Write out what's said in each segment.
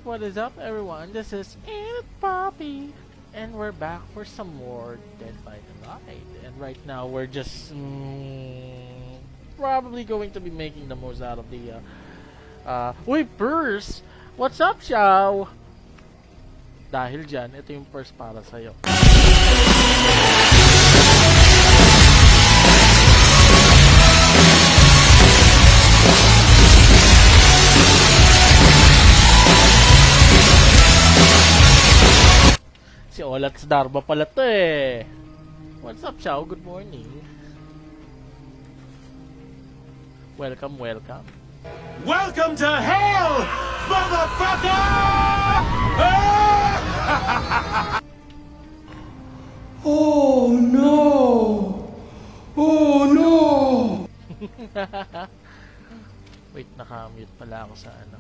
What is up, everyone? This is It Poppy, and we're back for some more Dead by Daylight. And right now, we're just probably going to be making the most out of the. Uy, purse! What's up, Xiao? Dahil dyan, ito yung purse para sa'yo. Si Olats Darba pala to eh. What's up, Xiao? Good morning. Welcome, welcome. Welcome to hell, motherfucker! Oh no! Oh no! Wait, naka-mute pala ako sa ano.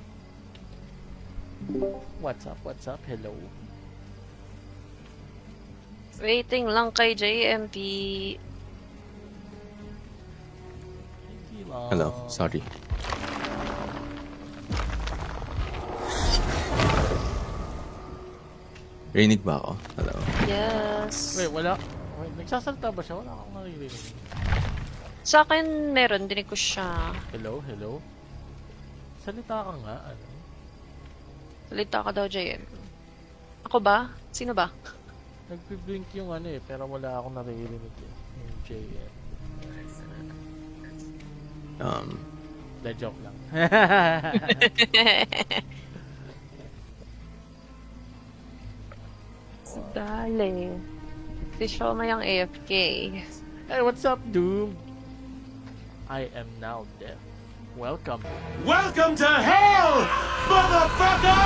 What's up? What's up? Hello. Waiting lang kay JMP. Hello, sorry. Rinig ba ako? Hello. Yes. Wait, wala. Wait, nagsasalita ba siya? Wala akong naririnig. Sa akin meron, dinig ko siya. Hello, hello. Salita ka nga, ano? Salita ka daw, JMP. Ako ba? Sino ba? Nagbi-blink yung ano eh, pero wala akong naririnig eh. Yung JM. The joke lang. Dali. Si Shoma yung AFK. Hey, what's up, Doom? I am now deaf. Welcome. Welcome to hell, motherfucker!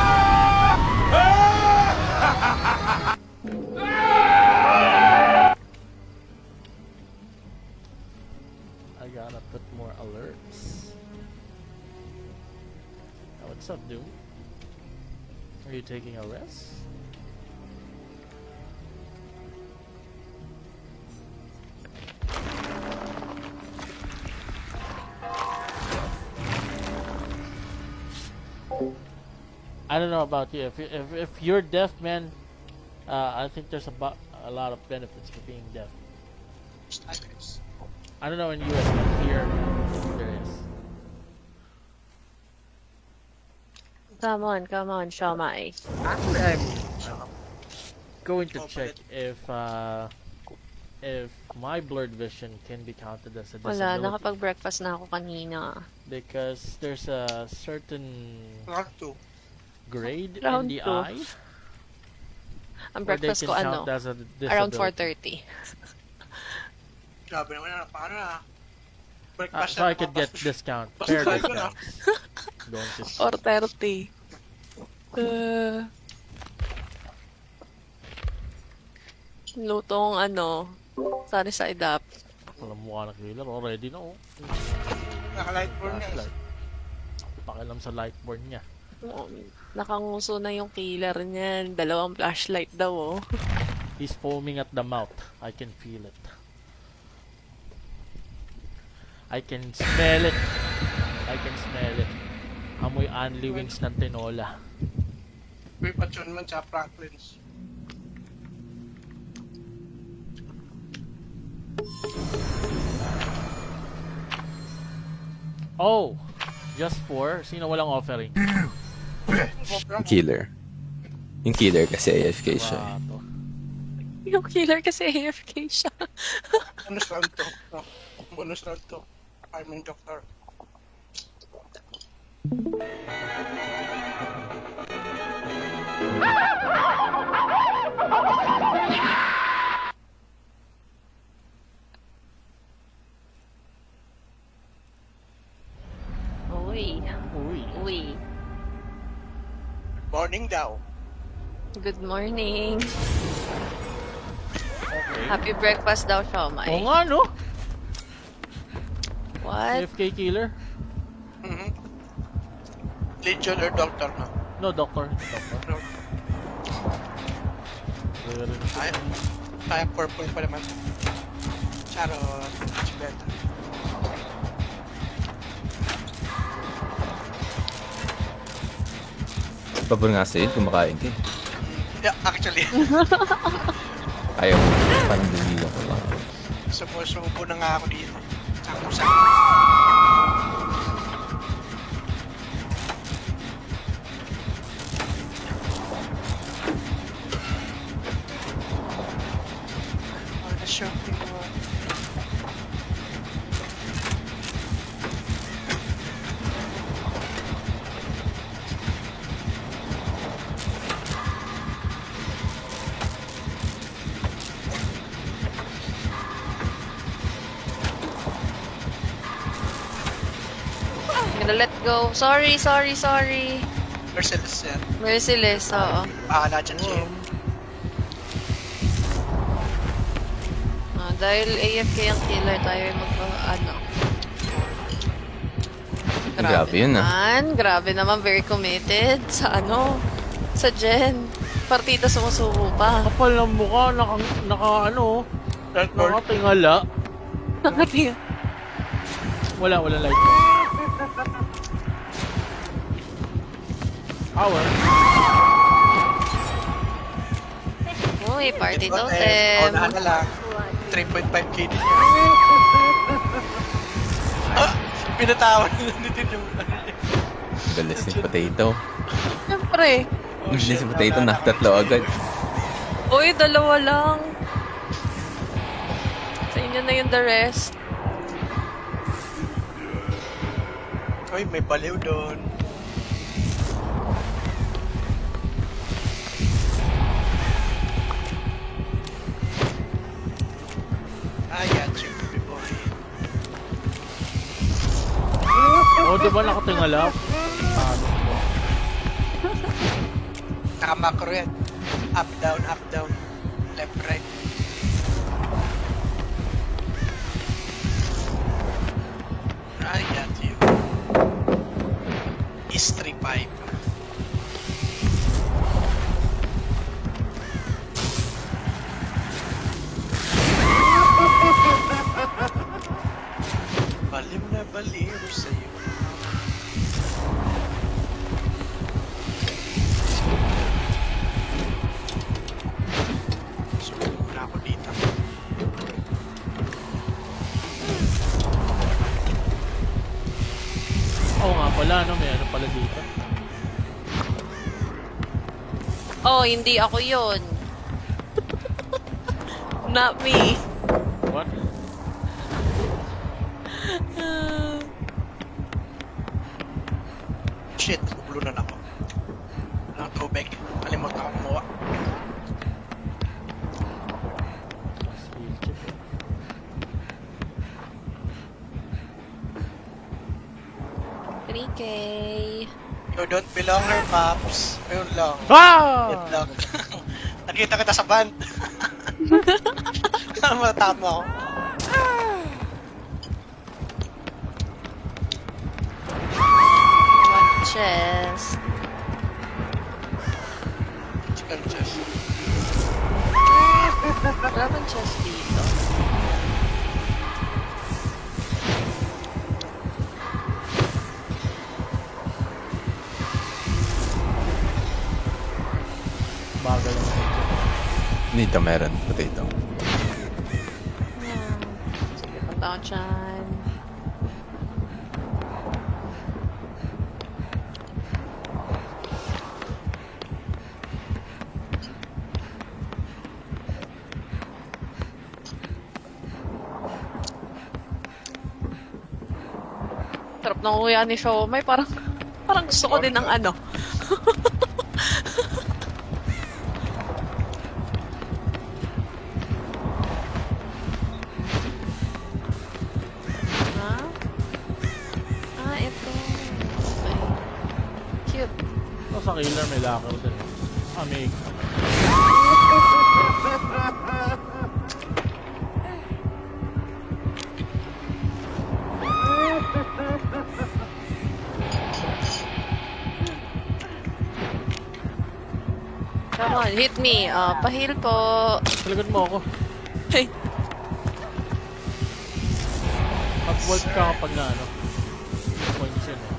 I gotta put more alerts. What's up, Doom? Are you taking a rest? I don't know about you. If you're deaf, man, I think there's a lot of benefits for being deaf. I don't know in US, but here there is. Come on, Shomai. Actually, I'm going to check if my blurred vision can be counted as a disability. Wala, nakapag-breakfast na ako kanina. Because there's a certain grade Round in the two. eye. Ang where they breakfast can ko count ano, as a around disability. 4:30. Grabe naman na, paano na? So I could get discount, fair discounts. Going to 4:30. Lutong ano, sari side up. Walang mukha na killer, already na oh. Naka-lightborn na. Flashlight. Pakialam sa lightboard niya. Nakanguso na yung killer niyan. 2 flashlight daw oh. He's foaming at the mouth. I can feel it. I can smell it. I can smell it. Amoy Anli wings ng tinola. May patyon man sa Franklin's. Oh! Just 4? Sino walang offering? Yung killer. Yung killer kasi AFK siya. Bato. Yung killer kasi AFK siya. Bonus round to. Bonus round to. I mean, doctor. Uy. Uy. Uy. Morning daw. Good morning. Okay. Happy breakfast daw, Oo Shomai. nga, no? What? AFK killer? Legion or doctor na? No, doctor. Doctor. Kaya purple pa naman. Charot. Chibeta. pabor nga sa'yo, kumakain ka. Yeah, actually. Ayaw, parang dumilang ko lang. Sumusubo na nga ako dito. Sako. The shopping mall. I'm gonna let go. Sorry. Merciless yan. Merciless, oo. Bahala dyan siya. Dahil AFK ang killer, tayo ay Grabe yun, Grabe naman, very committed sa sa Gen. Partida sumusubo pa. Kapal ng mukha, nakatingala. Nakatinga. Wala light. Hour. Uy, party Ito, totem. unahan na lang. 3.5k din yan. Pinatawan na din yung Galis ni Potato. Siyempre. Galis ni Potato, nakatatlo agad. Uy, dalawa lang. Sa inyo na yung the rest. Uy, may baliw doon. Ayan, super boy. Oh, di ba nakatingala? Naka-macro yan. Up, down, left, right. Ayan, you. Is 3-5. Balim na baliw sa'yo. Sumunod na ako dito. Oo nga pala, may ano pala dito. Oh, hindi ako yun. Not me. What? Shit, ublunan ako. Ng tubig. Kalimutan ko kumuha. $3K. You don't belong here, Pops. Ayun lang. Ah! Yun lang. Nakita kita sa band. Matama ako. One chest. Chicken chest. Wala bang chest dito? Bagal yung Dito meron, Potato. Sige, punta ko dyan. Sarap ng uya ni Shomai. Parang gusto ko din ng ano. Ito. Ay. Cute. sa killer may locker din. May Come on, hit me. Pahil po. talagan mo ako. Hey. Mag-work ka kapag na ano. Points yun eh.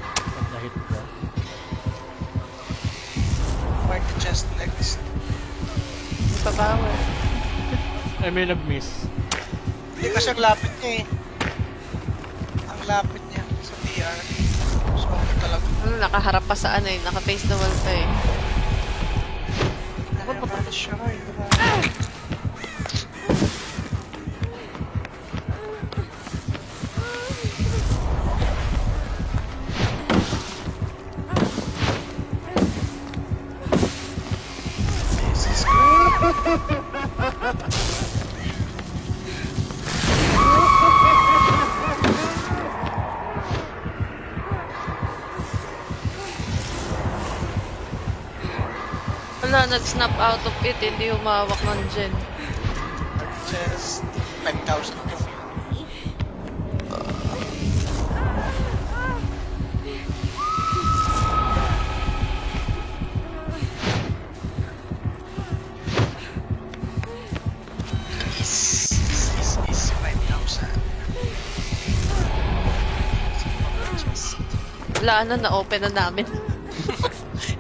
Pag na-hit ka. What's next? Ipapower. Ay, may nag-miss. Hindi kasi ang lapit niya eh. Ang lapit niya sa TR. So, talaga. Nakaharap pa sa ano eh. Naka-face the wall pa eh. Ano naman siya eh. Jesus Christ. Wala, nag-snap out of it. Hindi humawak ng gen. Just 5,000 to. Is 5,000. Wala na, na-open na namin.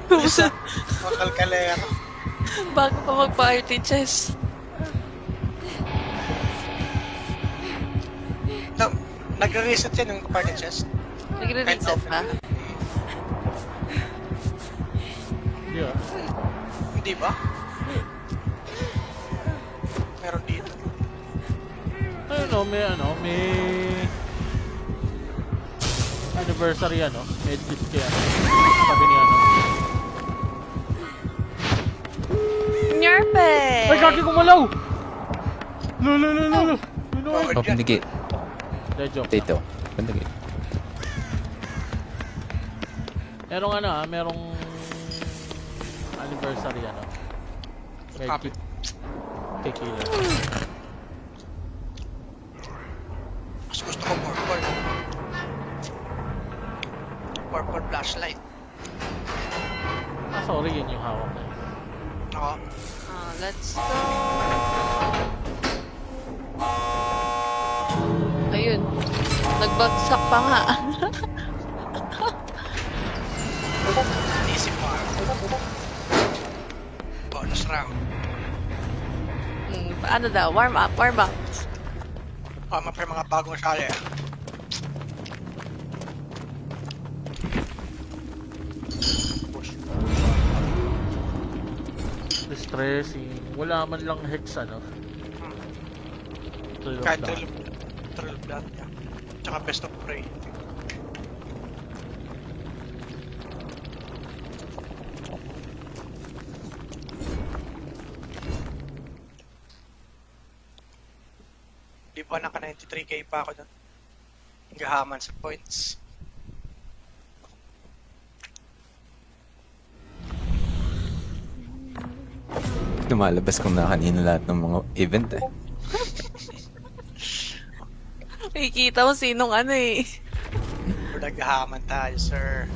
Isa, total kalera. Bago pa mag-party chess. No, nagre-reset yan yung party chest. Nagre-reset pa. Hindi ah. Hindi ba? Meron dito. Ayun o, may anniversary ano, medkit kaya sabi niya ano. Nyarpe! Ay, kaki kumalaw! Lululululu! Open the gate. Hindi, joke. Dito. Open the gate. Merong ano ah, merong anniversary ano. Medkit kay Killer. Mas gusto ko purple. Purple flashlight. Ah, sorry, yun yung hawak na yun. Ako. Let's go! Ayun. Nagbagsak pa nga. Easy farm. Bonus round. Ano daw? Warm up, warm up. Pama pa yung mga bagong sali. Distressing. Wala man lang hex ano. Trail of Kahit Dawn. Trail of Blood niya. Tsaka Best of Prey. Di pa naka 93k pa ako doon. Gahaman sa points. Lumalabas kung na kanina lahat ng mga event eh. Nakikita mo sinong ano eh. Naghahaman tayo, sir.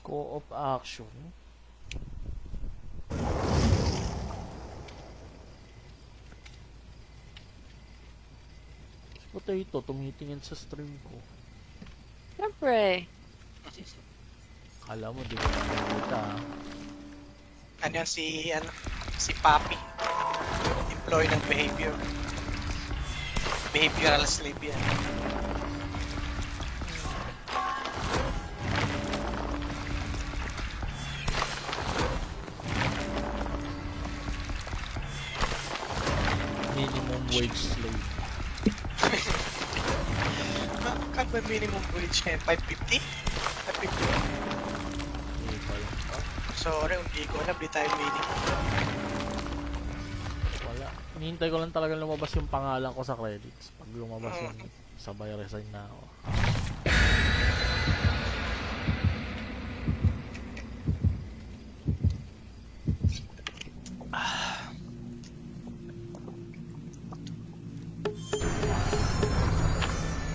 Co-op action. Potato, tumitingin sa stream ko. Siyempre. Kala mo, di ko nakikita. Ano yan si Papi. Employee ng behavior. Behavioral slave yan. Minimum wage slave. Kan ba minimum wage ngayon? 550? 550? Hindi pa lang. Sorry, hindi ko alam. Di tayo minimum. Wala. Hinihintay ko lang talaga lumabas yung pangalan ko sa credits. Pag lumabas yun, sabay resign na ako.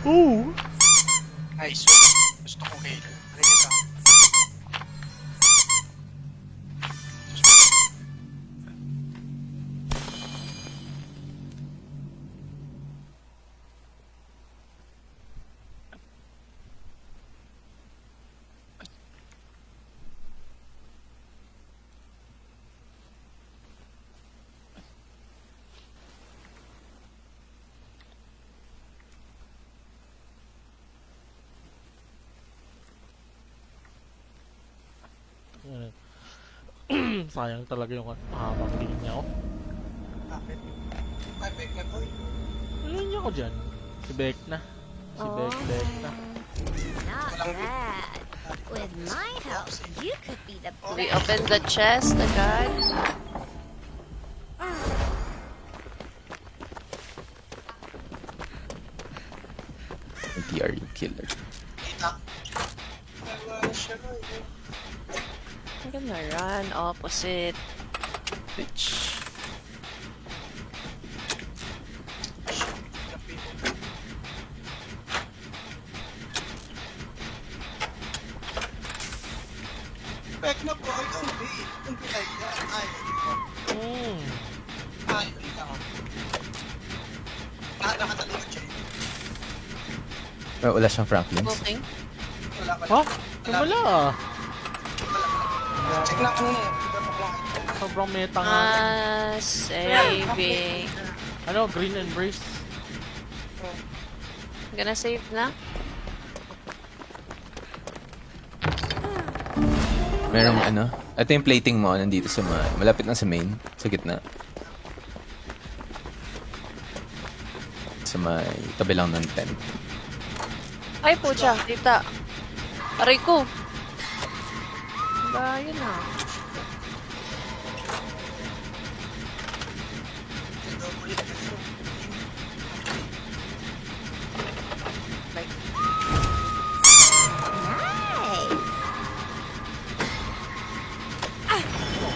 Ooh! Nice. Gusto ko kayo. Halika ka. Sayang talaga yung habang linya ko. Bakit? Ay, back na boy. Linya ko dyan. Si Vecna. Si Vecna. Not bad. With my help, you could be the We open the chest agad. Yung TR yung killer. Kita. Wala siya na eh. I'm gonna run opposite. Bitch. Back na po. Ay, don't be. Don't be like that. Ay, ay, wait lang. Nakatalikod siya. Wala siyang Franklin. Smoking. Wala. Ha? Wala ah. Check na kung hindi pa lang. Sobrang meta nga. Saving. Ano? Green Embrace. Gonna save na. Merong ano, ito yung plating mo, nandito sa malapit na sa main, sa gitna. Sa may tabi lang ng tent. Ay, pucha. Tita. Aray ko. Ba, yun na.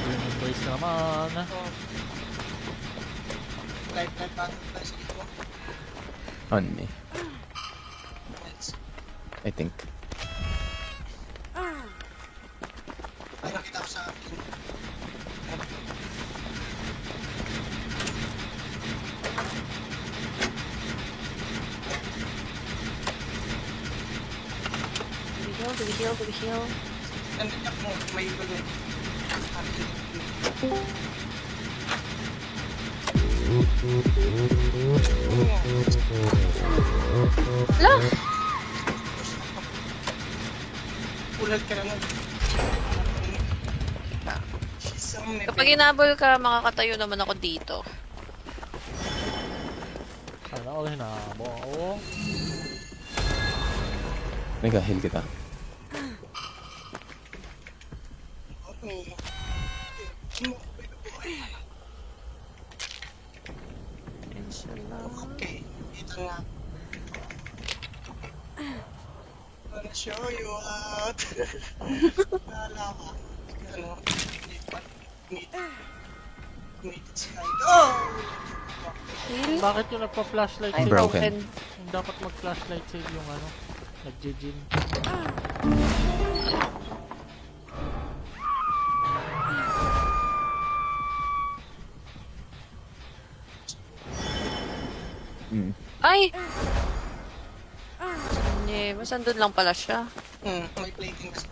Green Embrace naman. Light battle tayo sa dito. On me, Let's. I think. Ay, nakita ko sa akin. Do we heal? Do we heal? Nandun niya mo, may balon. Hala! Ulag ka naman. Kapag inabol ka, makakatayo naman ako dito. Sana all hinabo ako. Nag-heal kita. Okay, ito nga. Wanna show you out. Wala ka. Ano? Meet side. Oh! Heal? Bakit yung nagpa-flashlight Ay, save? Broken. Yung dapat mag-flashlight save yung ano, nag-jin. Ay! Hindi, mas andun lang pala siya. May plating kasi.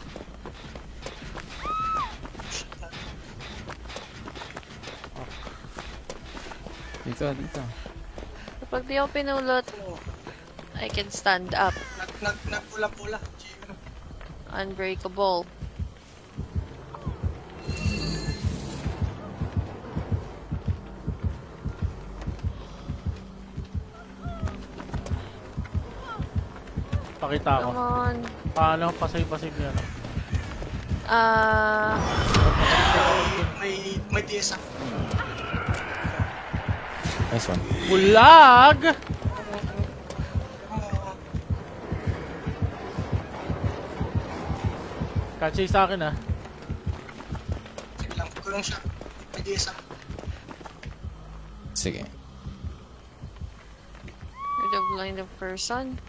Dito. Kapag di ako pinulot, I can stand up. Nagpula-pula. Unbreakable. Pakita ko. Come on. Paano? Pasave niya. No? May DS ako. Nice one. Bulag! Catchy sa akin ah. Sige lang, kulong siya. May DS ako. Sige. You're the blind of person.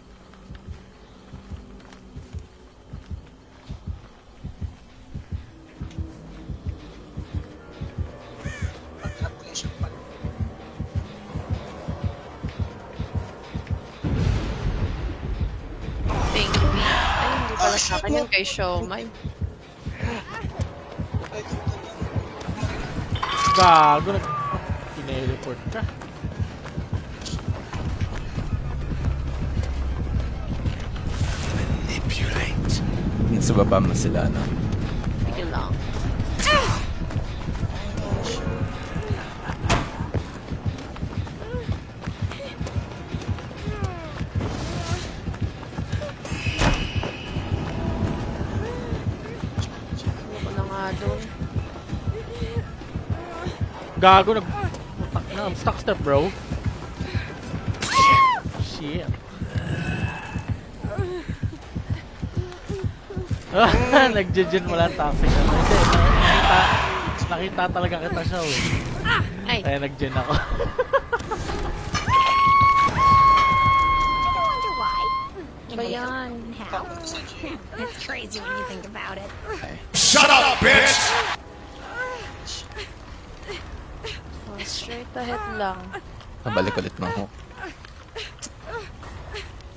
Pagkala ko siya pa. Thank you. Ay, hindi pala sa akin yun kay Showmai. Gago, tineleport ka. Sa baba mo sila, no? Sige lang. nga dun. Gago, I'm stuck step, bro. Shit. Nag-judge mo lang toxic na. Hindi, nakita talaga kita siya, eh. Ay, Kaya nag-gen ako. Wonder why? ba yan? How? It's crazy when you think about it. Shut up, bitch! Oh, straight ahead lang. Nabalik ulit ng hook.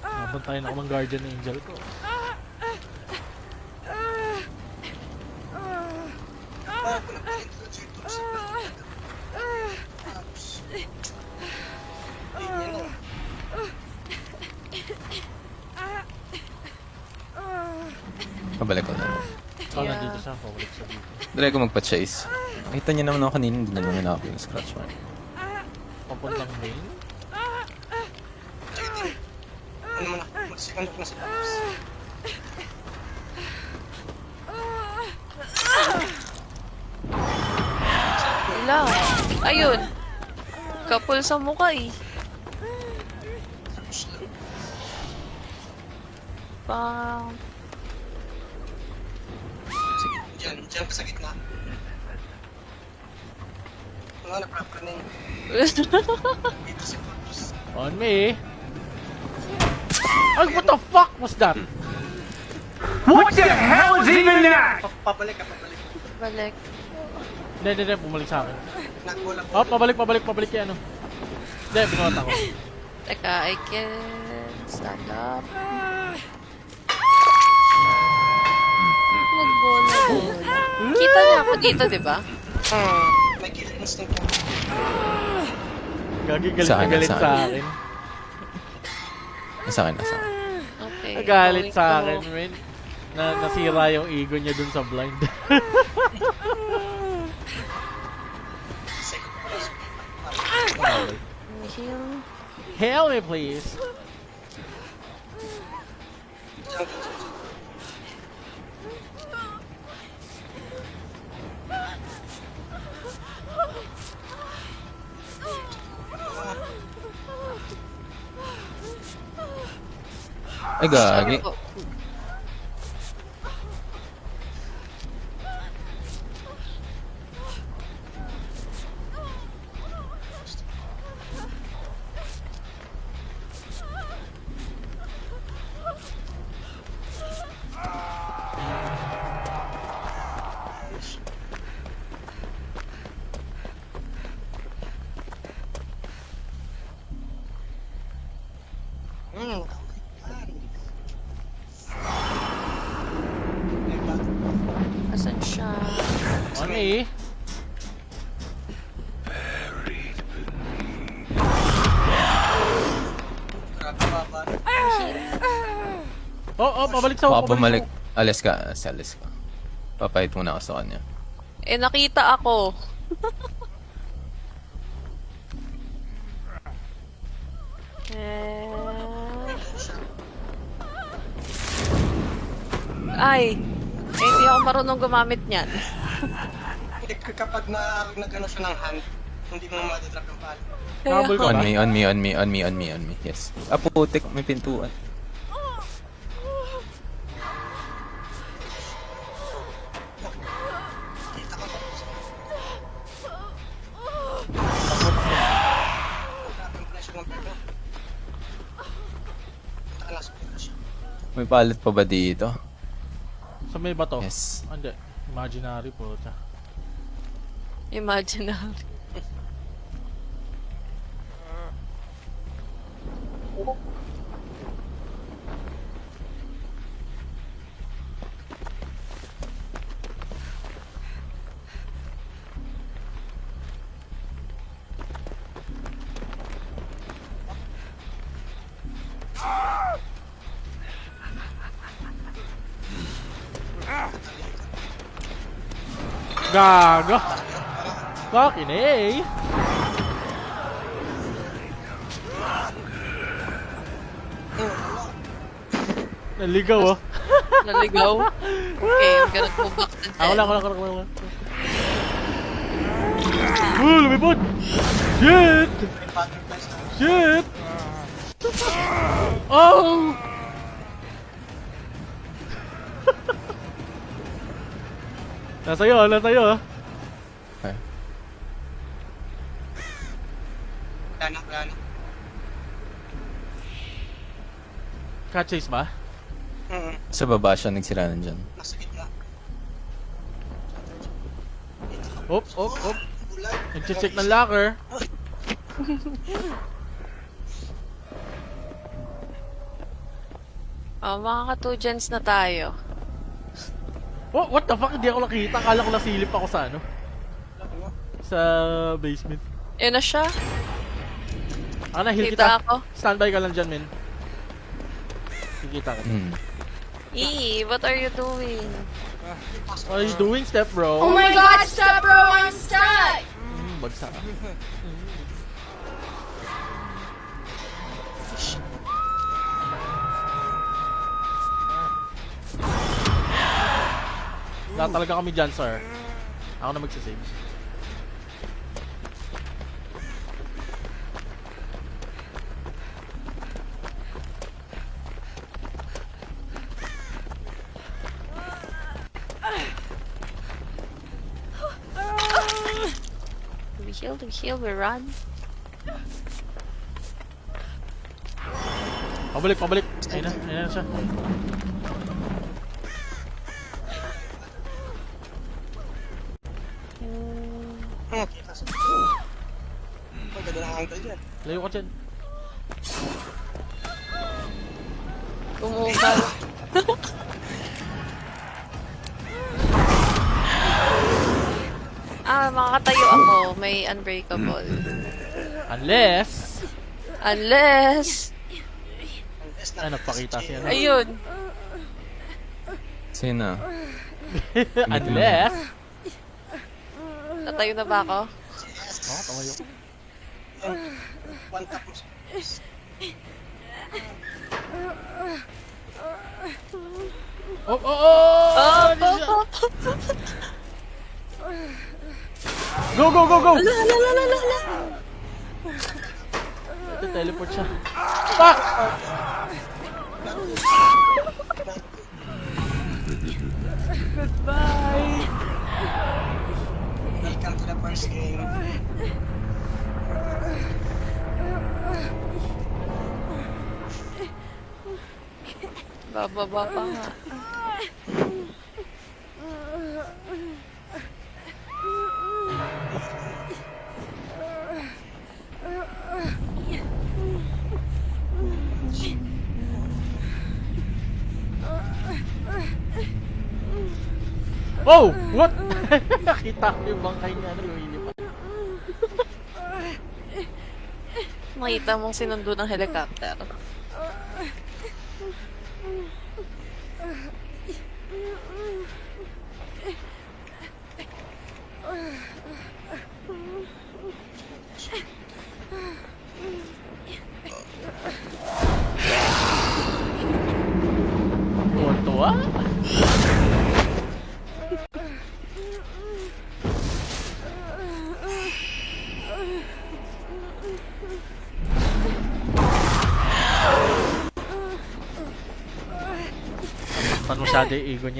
Nabantayan ako ng guardian angel ko. Nabalik ko na. Oh, Yeah. nandito siya. Pabalik siya dito. Dali ko magpa-chase. Nakita niyo naman ako kanina, hindi na naman ako yung scratch mark. Papuntang main. Ano mo na, mag-second look na si Pops. Wala. Ayun. Kapul sa mukha eh. Pang... Sige, dyan ka sa gitna. Ano, naprapra na yun. Dito si Pops. On me. Ay, what the fuck was that? What the hell is even that? Pabalik ka, pabalik. Balik. Hindi, bumalik sa akin. Nagbola Oh, pabalik yan, ano. Hindi, binuhat ako. Teka, I can stand up. Nagbola-bola. Kita niya ako dito, di ba? May kill instinct ka. Gagi, galit Sa na akin, galit sa sa akin. akin. Nasa akin, nasa akin. Okay. Nagalit going sa to- akin, man. Nasira yung ego niya dun sa blind. Heal. Help me, please. Ay, gagi. Sorry po. Asan siya? On me. Grabe baba. Oh, pabalik sa Baka pabalik bumalik. sa- Alis ka, alis ka. Papayit muna ako sa kanya. Eh, nakita ako. Ay! Eh, hindi ako marunong gumamit niyan. Kapag nag-ano siya ng hand, hindi mo madadrag ang palo. Habol ka On ba? me, on me, on me, on me, on me, on me. Yes. Ah, putik, may pintuan. Kita ko ba? Grabe ang pressure ng pelo. Talas ko siya. May palit pa ba dito? Sa may bato? Yes. Hindi. Imaginary po. Imaginary. Gago! Fucking A! Naligaw, oh. Naligaw. Okay, I'm gonna go back to Ako Jen. lang. Lumipot! Shit! May butterflies na. Shit! Oh! Nasa iyo. Wala na. Ka-chase ba? Sa baba siya nagsira nandyan. Nasa gitna. Op. Nag-check ng locker. Mga ka-2gens na tayo. Oh, what the fuck? Hindi ako nakita. Akala ko nasilip ako sa ano. Sa basement. Yun na siya. Heal Kita kita. ako. Standby ka lang dyan, men. Kikita ka. What are you doing? What are you doing, step bro? Oh my god, stop, bro! I'm stuck! Bagsak ka. Wala talaga kami dyan, sir. Ako na magsasave. We heal, we run. Pabalik. Ayun na siya. Kita sa... Ang ganda ng angle dyan. Layo ka dyan. Tumugal. Makakatayo ako. May unbreakable. Unless... Unless... Ay, nagpakita siya. Ayun. Sino? Unless... Natayo na ba ako? Oh, tumayo. One tap mo. Oh! Go! Ala. Teleport siya. Fuck! Goodbye! Welcome to the first game. Bababa pa nga. Oh! What? Nakita ko yung bangkay niya na lumilipad. Makita mong sinundo ng helicopter. Tuwa-tuwa? Masyado yung ego niya.